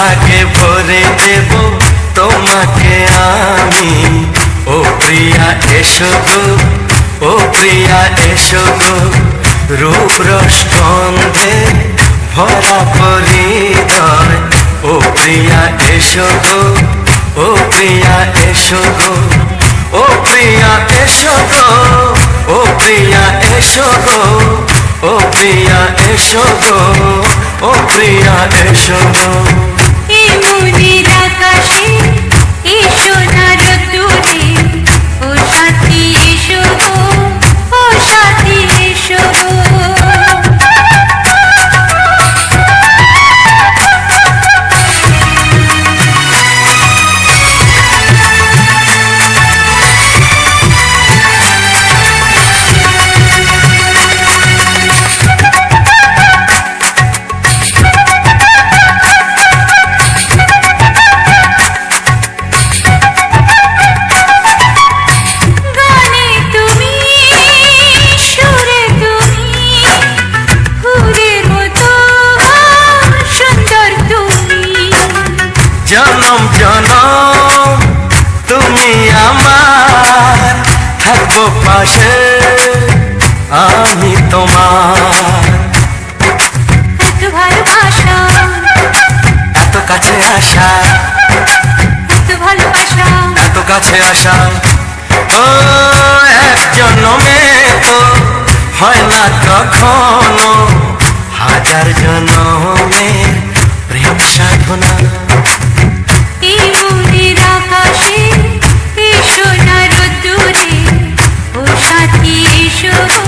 সোহাগে ভরে দেব তোমাকে আমি। ও প্রিয়া এসো গো, ও প্রিয়া এসো গো, রূপ রস গন্ধে ভরা পরিদয়। ও প্রিয়া এসো গো, ও প্রিয়া এসো গো, ও প্রিয়া এসো গো, ও প্রিয়া এসো গো, ও প্রিয়া এসো গো, ও প্রিয়া এসো গো। এই মনের আকাশে এসো না রোদ্দুরে, ও সাথী এসো গো, ও সাথী এসো গো। জনম জনম তুমি আমার, থাকবো পাশে আমি তোমার। এত ভালোবাসা, এত কাছে আসা, এত ভালোবাসা, এত কাছে আসা, ও এক জন্মে তো হয় না কখনো, হাজার জন্মের প্রেম সাধনা। এই মনের আকাশে এসো না রোদ্দুরে, ও সাথী এসো গো,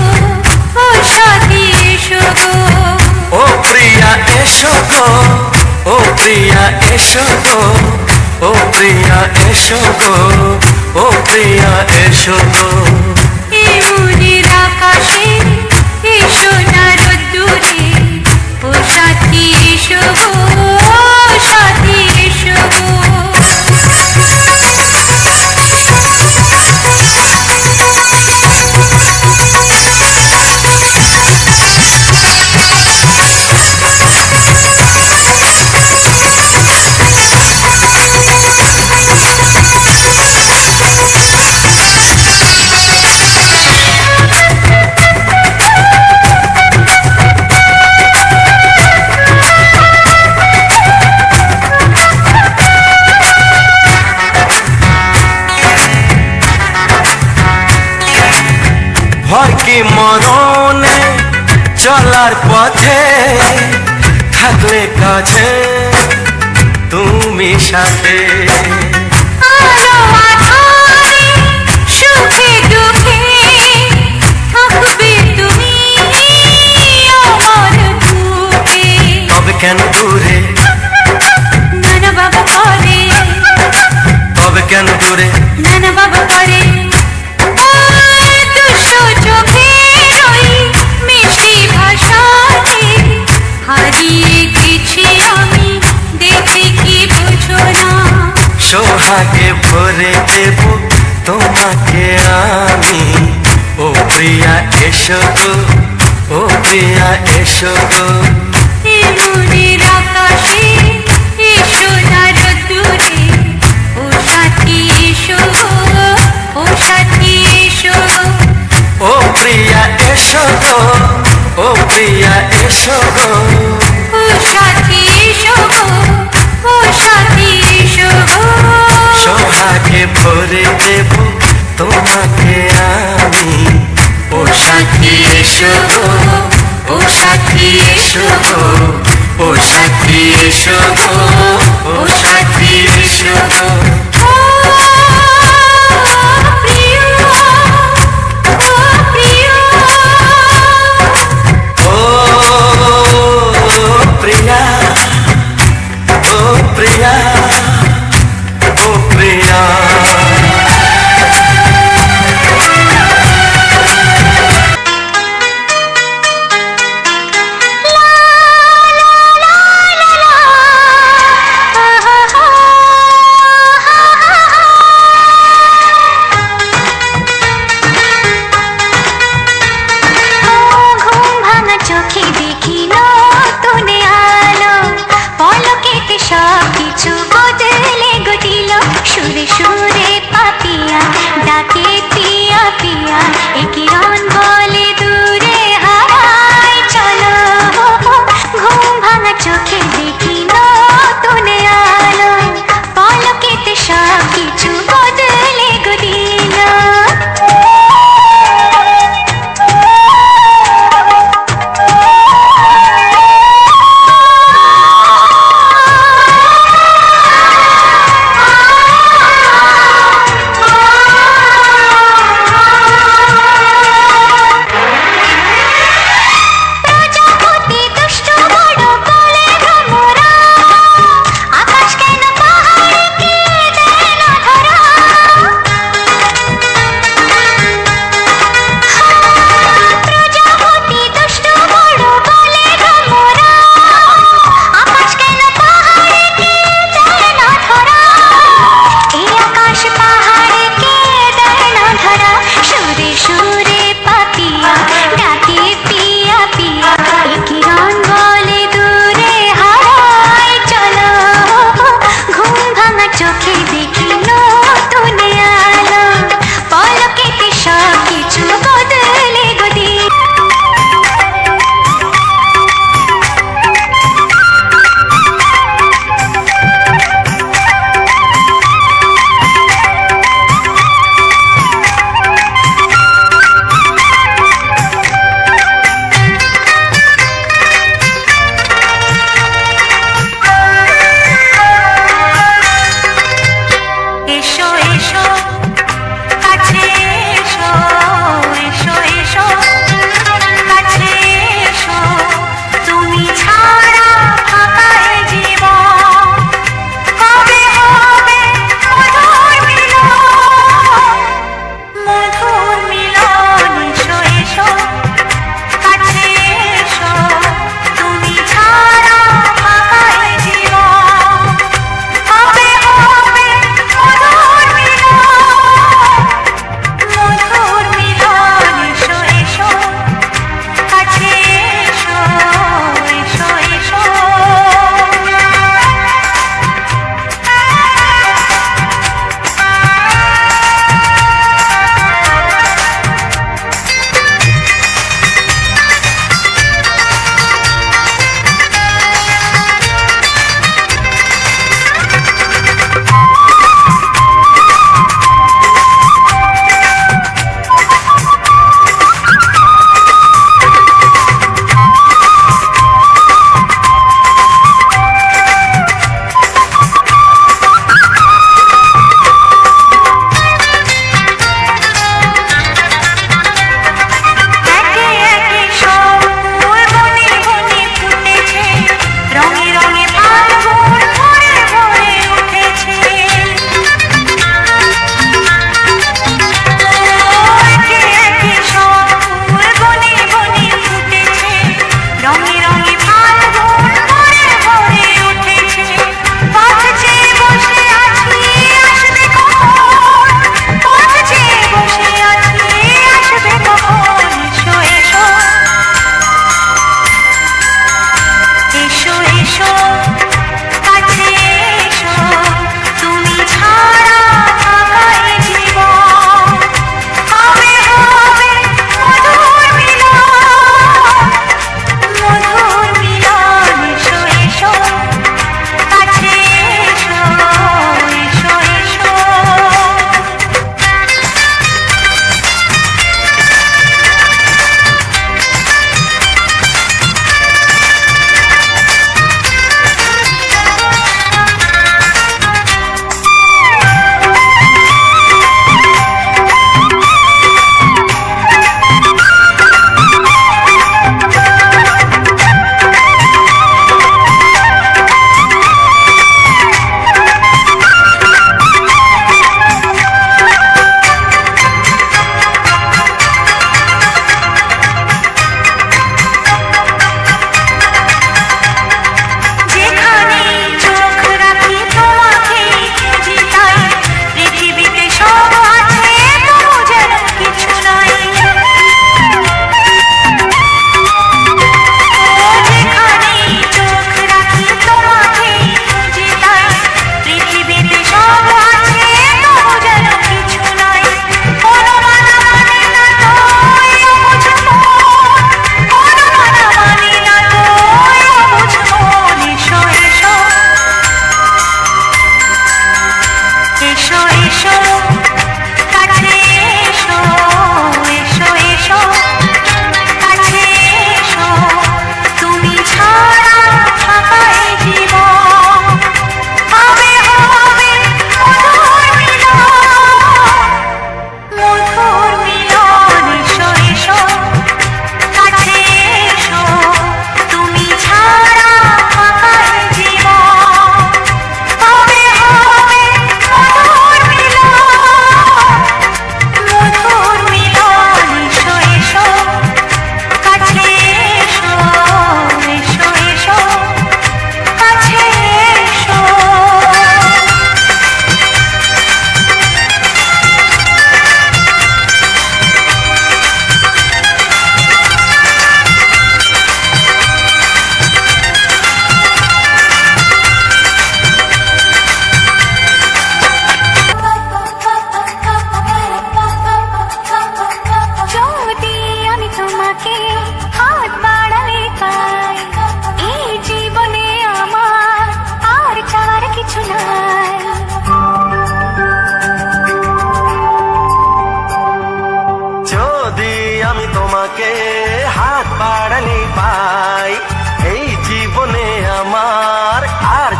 ও সাথী এসো গো। ও প্রিয়া এসো গো, ও প্রিয়া এসো গো, ও প্রিয়া এসো গো, ও প্রিয়া এসো গো। এই মনের আকাশে এসো না রোদ্দুরে, ও সাথী এসো গো, ও সাথী এসো গো। ভয় কি মরণে চলার পথে, থাকলে কাছে তুমি সাথে। আলো আঁধারে সুখে দুঃখে থাকবে তুমি আমার বুকে। তবে কেন দূরে, নানা বাবা করে, তবে কেন দূরে, নানা বাবা করে। দুশো চোখের ওই মিষ্টি ভাষাতে হারিয়ে গেছি আমি, দেখে কি বুঝো না। সোহাগে ভরে দেব তোমাকে আমি। ও প্রিয়া এসো গো, ও প্রিয়া এসো গো। এই মনের আকাশে এসো না রোদ্দুরে, ও সাথী এসো গো, ও সাথী এসো গো। ও প্রিয়া এসো গো, ও প্রিয়া এসো গো। ও সাথী এসো গো, ও সাথী এসো গো। সোহাগে ভরে দেব তোমাকে আমি। ও সাথী এসো গো, ও সাথী এসো গো, ও সাথী এসো গো, ও সাথী এসো গো। ও প্রিয়, ও প্রিয়, ও প্রিয়া, ও প্রিয়া, ও প্রিয়া। লা লা লা লা লা,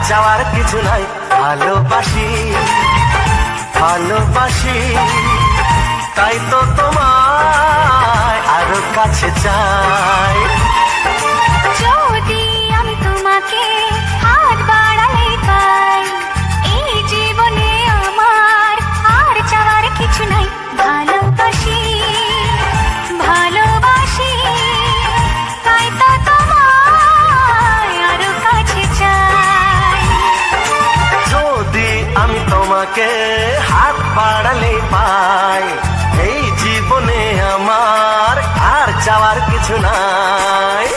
চাওয়ার কিছু নাই। ভালোবাসি ভালোবাসি তাই তো তোমায় আরো কাছে চাই। যদি আমি তোমাকে হাত বাড়ালে পাই, এই জীবনে আমার আর চাওয়ার কিছু নাই। ভালোবাসি ভালোবাসি তাই তো তোমায় আরো কাছে চাই। যদি আমি তোমাকে হাত বাড়ালে পাই, এই জীবনে আমার আর চাওয়ার কিছু নাই।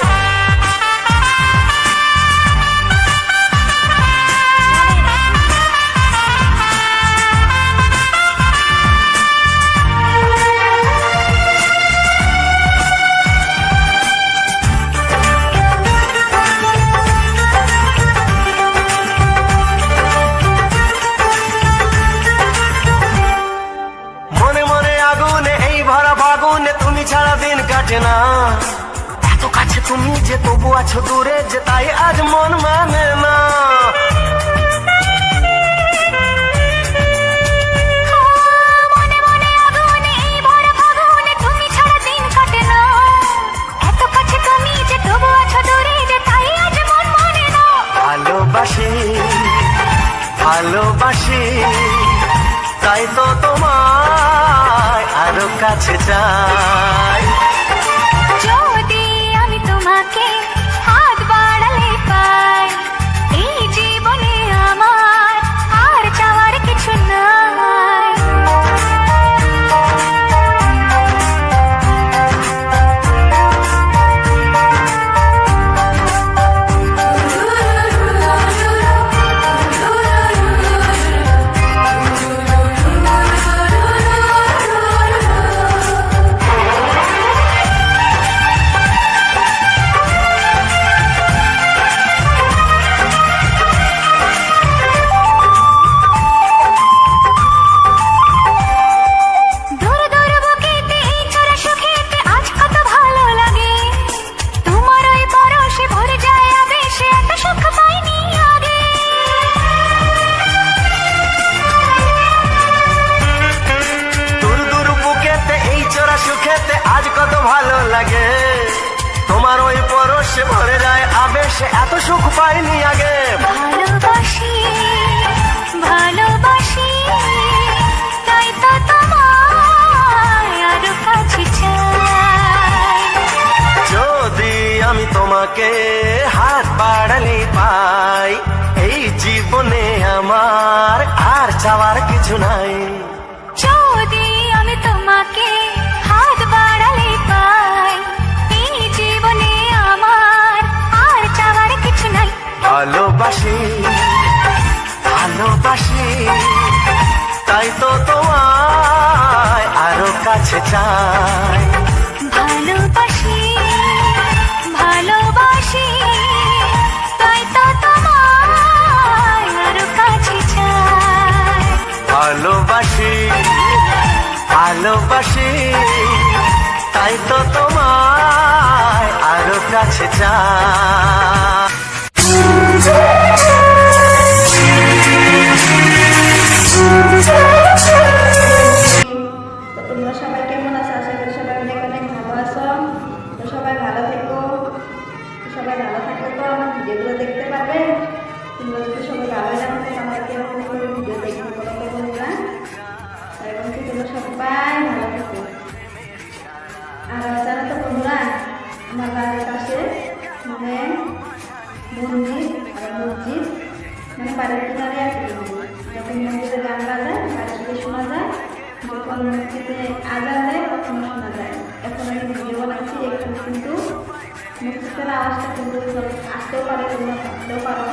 মনে মনে আগুনে এই ভরা ফাগুনে তুমি ছাড়া দিন কাটে না। এত কাছে তুমি যে তবু আছো দূরে, যে তাই আজ মন মানে না। মনে মনে আগুনে এই ভরা ফাগুনে তুমি ছাড়া দিন কাটে না। এত কাছে তুমি যে তবু আছো দূরে, যে তাই আজ মন মানে না। ভালোবাসি ভালোবাসি তাই তো তোমায় আরো কাছে চাই। যদি আমি তোমাকে হাত বাড়ালে পাই, এই জীবনে আমার আর চাওয়ার কিছু নাই। দূর দূর বুকেতে এই ছোড়া সুখেতে আজ কত ভালো লাগে। তোমার ওই পরশে ভরে যায় আবেশে, এত সুখ পাইনি আগে। দূর দূর বুকেতে এই চোরা সুখেতে আজ কত ভালো লাগে। তোমার ওই পরশে ভরে যায় আবেশে, এত সুখ পাইনি আগে। ভালোবাসি ভালোবাসি তাই তো তোমায় আরো কাছে চাই। যদি আমি তোমাকে হাত বাড়ালে পাই, এই জীবনে আমার আর চাওয়ার কিছু নাই। যদি আমি তোমাকে হাত বাড়ালে পাই, এই জীবনে আমার আর চাওয়ার কিছু নাই। ভালোবাসি ভালোবাসি তাই তো তোমায় আরো কাছে চাই। ভালোবাসি ভালোবাসি তাই তো তোমায় আরো কাছে চাই। ভালোবাসি ভালোবাসি তাই তো তোমায় আরো কাছে চাই। তো তোমরা সবাই কেমন আছো? আশা করি সবাই অনেক অনেক ভালো আছো। তো সবাই ভালো থেকো। তো সবাই ভালো থাকলে তো আমার ভিডিওগুলো দেখতে পাবে। তোমরা যদি সবাই ভালো জানো তো আমাকে অনেক করে ভিডিও দেখতে বলো বন্ধুরা। এবং কি তোমরা সবাই ভালো থেকো। আর জানো তো বন্ধুরা, আমার বাড়ির পাশে মানে মন্দির আর মসজিদ, মানে বাড়ির কিনারে আছে মন্দির। যখন মন্দিরে গান বাজায় বাড়ি থেকে শোনা যায়, যখন মসজিদে আজান দেয় তখন শোনা যায়। এখন আমি ভিডিও বানাচ্ছি, এখানে কিন্তু মসজিদের আওয়াজটা কিন্তু আসতেও পারে, তোমরা থাকতেও পারো।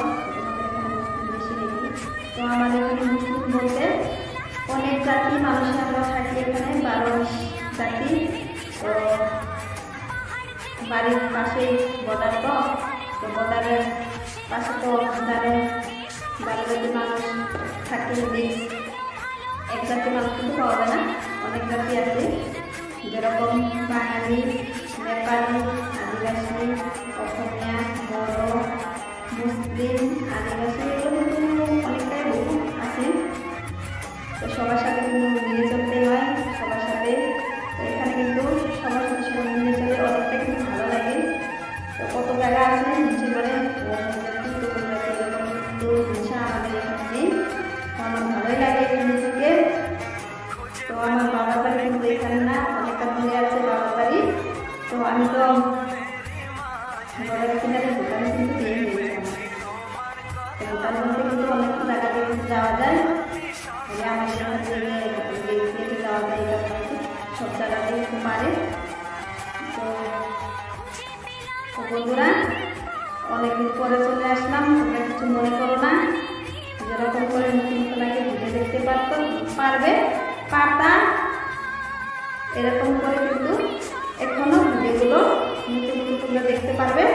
বেশি দেখি তো আমাদের এখানে মুসলিম বলতে অনেক জাতি মানুষ আমরা থাকি এখানে, 12 জাতি। তো বাড়ির পাশেই বর্ডার, তো বর্ডারের পাশে তো জানেন 12 জাতির মানুষ থাকে। এক জাতির মানুষ কিন্তু পাওয়া যায় না, অনেক জাতি আছে, যেরকম বাঙালি, নেপালি, আদিবাসী, অসমীয়া, বড়ো, মুসলিম, আদিবাসী, এগুলো বাবার বাড়ি কিন্তু এখানে না, অনেকটা দূরে আছে বাবার বাড়ি। তো আমি তো বড় কিনারে দোকানে কিন্তু দিয়ে দিয়েছি আমার। তো দোকানের মধ্যে কিন্তু অনেক জায়গা দিয়ে কিন্তু যাওয়া যায়, আমার এখানে দিয়ে যাওয়া যায়, এটা সব জায়গা দিয়ে কিন্তু পারে। তো বন্ধুরা অনেকদিন পরে চলে আসলাম, তোমরা কিছু মনে করো না। যেরকম করে নতুন নতুন আগে ভিডিও দেখতে পারতাম এরকম করে কিন্তু এখনো ভিডিওগুলো নতুন নতুন তোমরা দেখতে পারবে।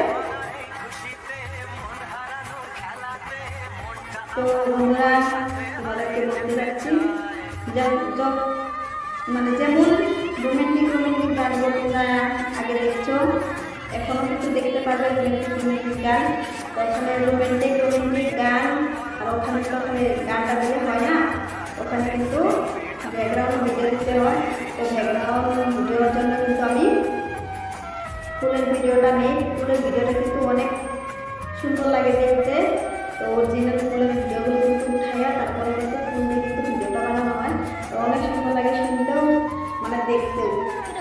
তো বন্ধুরা তোমাদেরকে বলতে যাচ্ছি মানে যেমন রোমান্টিক গানগুলো তোমরা আগে দেখছো, এখনো কিন্তু দেখতে পারবে রোমান্টিক গান। প্রথমে রোমান্টিক গান, আর ওখানে গানটা দিলে হয় না, ওখানে কিন্তু ব্যাকগ্রাউন্ড ভিডিও দিতে হয়। তো ব্যাকগ্রাউন্ড ভিডিওর জন্য কিন্তু আমি ফুলের ভিডিওটা নেই। ফুলের ভিডিওটা কিন্তু অনেক সুন্দর লাগে দেখতে। তো অরিজিনাল ফুলের ভিডিওগুলো কিন্তু উঠাইয়া তারপরে কিন্তু ফুল দিয়ে কিন্তু ভিডিওটা বানানো হয়। তো অনেক সুন্দর লাগে শুনতেও, মানে দেখতেও।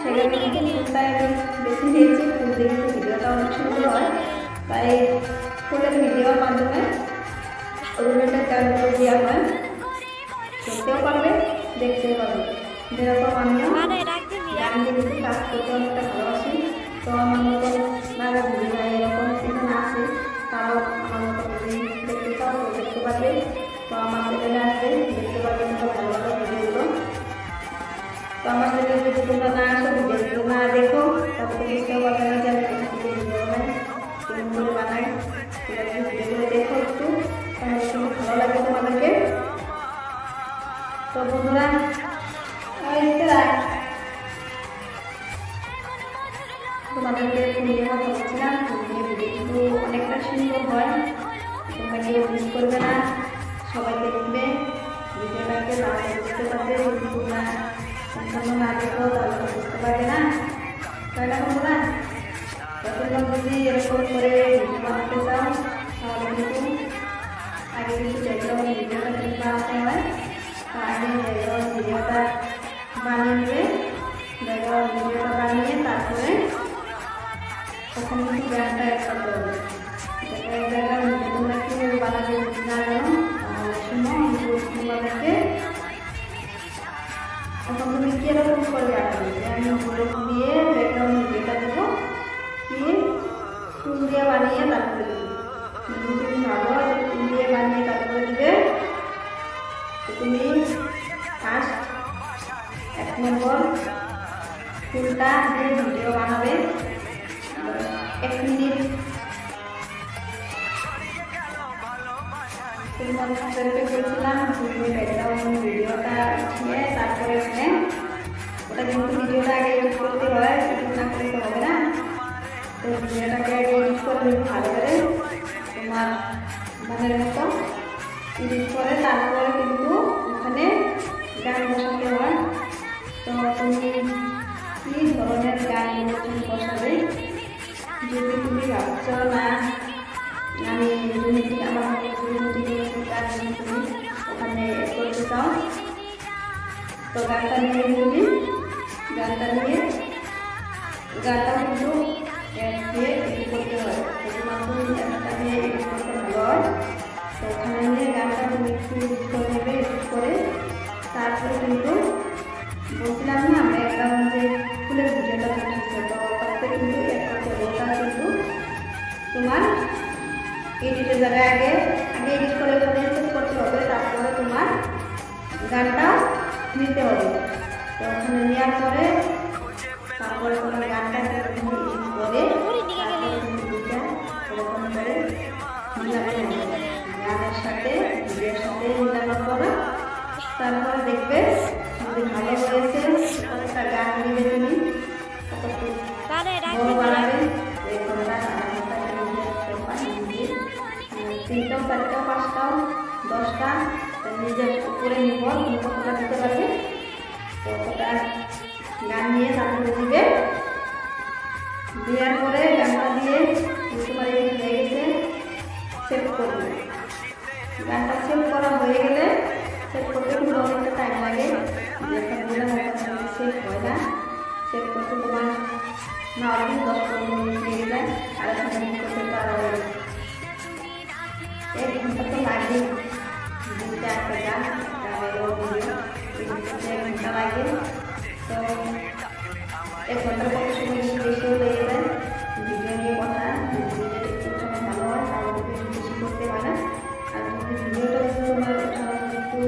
সেখানে কিন্তু ফুলটা আমি বেশি দিয়েছি, ফুল দিয়ে কিন্তু ভিডিওটা অনেক সুন্দর হয়। তাই ফুলের ভিডিওর মাধ্যমে রোমান্টিক গানগুলো দেওয়া হয়, শুনতেও পারবে দেখতেও পারবে। যেরকম আমিও গান দিয়ে কিন্তু কাজ করতে অনেকটা ভালোবাসি। তো আমার মতন নাগা দিদি ভাই এরকম এখানে আছে, তারাও আমার মতো যদি দেখতে চাও তো দেখতে পারবে। তো আমার চ্যানেলে আসবে, দেখতে পারবে কিন্তু ভালো ভালো ভিডিওগুলো। তো আমার চ্যানেলে যদি তোমরা না আসো, ভিডিওগুলো না দেখো, তারপরে বুঝতেও পারবে না যে আমি ভিডিও বানাই, কেমন করে বানাই। ভিডিওগুলো দেখো একটু, তাহলে কিন্তু ভালো লাগবে তোমাদেরকে। তো বন্ধুরা তোমাদেরকে ফুল দিয়ে কথা বলছিলাম, ফুল দিয়ে ভিডিও কিন্তু অনেকটা সুন্দর হয়। তোমরা কেউ মিস করবে না, সবাই দেখবে ভিডিওটাকে, তাহলে বুঝতে পারবে। যদি তোমরা সম্পূর্ণ না দেখো তাহলে তো বুঝতে পারবে না, তাই না বন্ধুরা? তোমরা যদি এরকম করে ভিডিও বানাতে চাও তাহলে কিন্তু আগে কিন্তু ব্যাকগ্রাউন্ড ভিডিওটা কিন্তু বানাতে হয়। তো আগে ব্যাকগ্রাউন্ড ভিডিওটা বানিয়ে নেবে, ব্যাকগ্রাউন্ড ভিডিওটা বানিয়ে তারপরে ওখানে কিন্তু গানটা অ্যাড করতে হবে। ব্যাকগ্রাউন্ড ভিডিও তোমরা কীভাবে বানাবে না জানো, তাহলে শুনো আমি বলছি তোমাদেরকে। এখন তুমি কীরকম করে বানাবে, আমি ফুল দিয়ে ব্যাকগ্রাউন্ড ভিডিওটা দেবো, দিয়ে ফুল দিয়ে বানিয়ে তারপরে দেবো। যদি তুমি ভাবো যে ফুল দিয়ে বানিয়ে তারপরে দেবে, তুমি ফার্স্ট 1 নম্বর ফুলটা দিয়ে ভিডিও বানাবে 1 মিনিট। তোমাদেরকে বলছিলাম তুমি ব্যাকগ্রাউন্ড ভিডিওটা উঠিয়ে তারপরে এখানে ওটা কিন্তু ভিডিওটা আগে এডিট করতে হয়, এডিট না করতে হবে না। তো ভিডিওটাকে আগে এডিট করে নেবে ভালো করে তোমার মনের মতো এডিট করে, তারপরে কিন্তু ওখানে গান বসাতে হয়। তো তুমি কী ধরনের গানগুলো তুমি বসাবে, যদি তুমি ভাবছ না আমি আমার গান তুমি ওখানে করতে চাও, তো গানটা নিয়ে তুমি গানটা কিন্তু দিয়ে এডিট করতে হয়। শুধুমাত্র গানটা দিয়ে এডিট করতে ভালো হয়। তো ওখানে নিয়ে গানটা তুমি একটু এডিট করে নেবে, এডিট করে তারপরে কিন্তু বলছিলাম না ব্যাকগ্রাউন্ড যে ফুলের ভিডিওটা উঠেছে, তো ওটাতে কিন্তু ওটা কিন্তু তোমার এডিটের জায়গায় আগে এডিট করে ওখানে সেট করতে হবে, তারপরে তোমার গানটাও নিতে হবে। তো ওখানে নেওয়ার পরে তারপরে তোমার গানটা এডিট করে তারপরে তুমি দুইটা এরকম করে মিলাতে হবে, গানের সাথে ভিডিওর সাথে মিলানোর পরে তারপরে দেখবে যদি ভালো হয়েছে একটা গান নিবে, তুমি বড় বানাবে 3টাও 4টাও 5টাও 10টা নিজের উপরে নির্ভর তুমি কতটা দিতে পারবে। তো কতটা গান নিয়ে তারপরে দিবে, দেওয়ার পরে গানটা দিয়ে তোমার এই হয়ে গেছে সেভ করবে। গানটা সেভ করা হয়ে গেলে সেট করতে কিন্তু অনেকটা টাইম লাগে, যেটা বললাম ওখানে সেট হয় না। সেট করতে তোমার না হলে 10-15 মিনিট লেগে যায়, আর এখানে করতে পারো 1 ঘন্টা তো লাগে। 2-4টা গান গানেরও ভিডিও 1 ঘন্টা লাগে। তো 1 ঘন্টার কত সময় বেশিও লেগে যায় ভিডিও নিয়ে কথা। যদি একটু সময় ভালো হয় তাহলে একটু বেশি করতে হয় না। আর যদি ভিডিওটা যদি তোমার একটু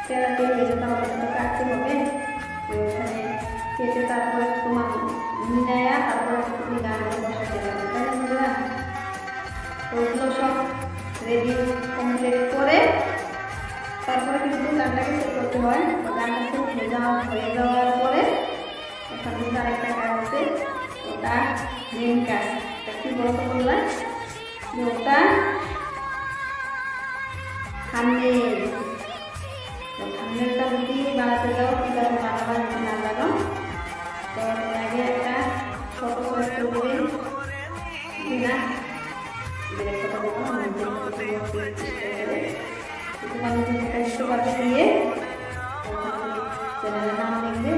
তেরাতে হয়ে যায় তাহলে তো কাটতে হবে। তো ওখানে কেটে তারপরে তোমার মিলাইয়া তারপরে তুমি গানগুলো বসাতে পারবে, তাই না বন্ধুরা? তো ওগুলো সব রেডি কমপ্লিট করে তারপরে কিন্তু গানটাকে সেট করতে হয়। গানটা সেট হয়ে যাওয়ার পরে ওখানে কিন্তু আরেকটা কাজ আছে, ওটা মেন কাজ। কি বলতে বললাম যে ওটা থাম্বনেল। তো থাম্বনেলটা যদি বানাতে যাও কীভাবে বানাবা যদি না জানো, তো আগে একটা ফটো চয়েস করবে না, ফটো দেখো তোমার বুঝতে পারবে দিয়ে চ্যানেলের নাম লিখবে,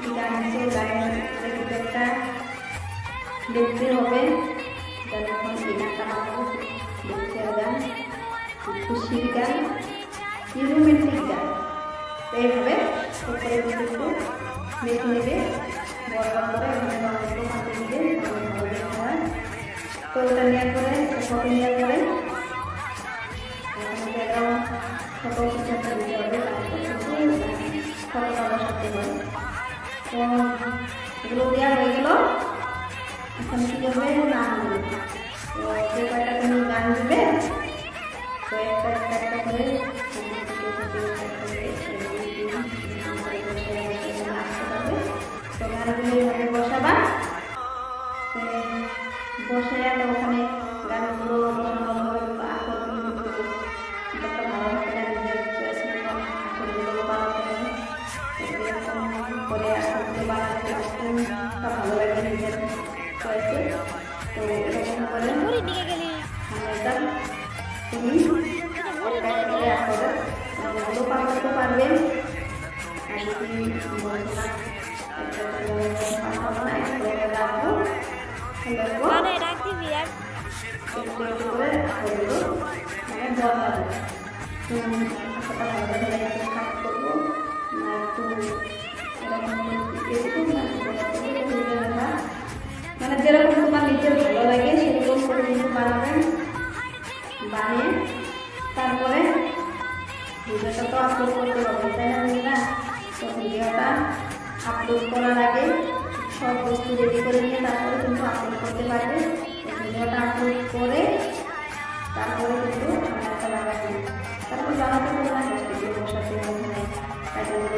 কী গান আছে গানের একটা দেখতে হবে। যখন এই গানটা বানাবো দুঃখের গান, খুশির গান, রোমান্টিক গান, এইভাবে উপরে একটু মেখে নেবে বড় করে এখানে অনেকগুলো মাটি দিবে, ভালো দেখতে হয়। তো ওটা নেওয়ার পরে ফটো নেওয়ার পরে ফটো কিছু একটা দিতে হবে, ফটোটা বসাতে হয়। তো এগুলো দেওয়া হয়ে গেল, এখন কী করবে গান দেবে। তো যে কয়টা তুমি গান দেবে তো একটা করে তো গানগুলো এইভাবে বসাবা। বসে একটা ওখানে গানগুলো বসানো হবে, একটা ভালো একটা নিজের চয়েস মতন আসলগুলো বানাতে হবে। এরকম করে আসলগুলো বানাতে ভালো লাগে নিজের চয়েসে। তো এরকম করে আমরা তুমি আসলগুলো বানাতে পারবে। মানে যেরকম তোমার নিজের ভালো লাগে সেরকম করে কিন্তু বানাবেন, বানিয়ে তারপরে ভিডিওটা তো আপলোড করতে হবে, তাই না বন্ধুরা? তো ভিডিওটা আপলোড করার আগে সব বস্তু রেডি করে নিয়ে তারপরে কিন্তু আপলোড করতে পারবে। ভিডিওটা আপলোড করে তারপরে কিন্তু ক্যামেরাটা লাগাবে, তারপর বানাতে হবে না, বসতে বসাতে ওখানে কাজগুলো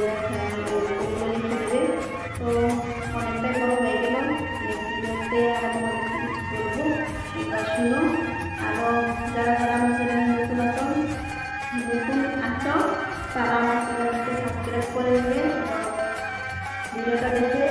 লিখে দেবে। তো অনেকটাই বড় হয়ে গেল ভিডিওতে, আর তোমাদের কিছু বলবো এটা শুনো। আরও যারা যারা আমার চ্যানেল নতুন আছো তারা আমার চ্যানেলকে সাবস্ক্রাইব করে দেবে, ভিডিওটা দেখে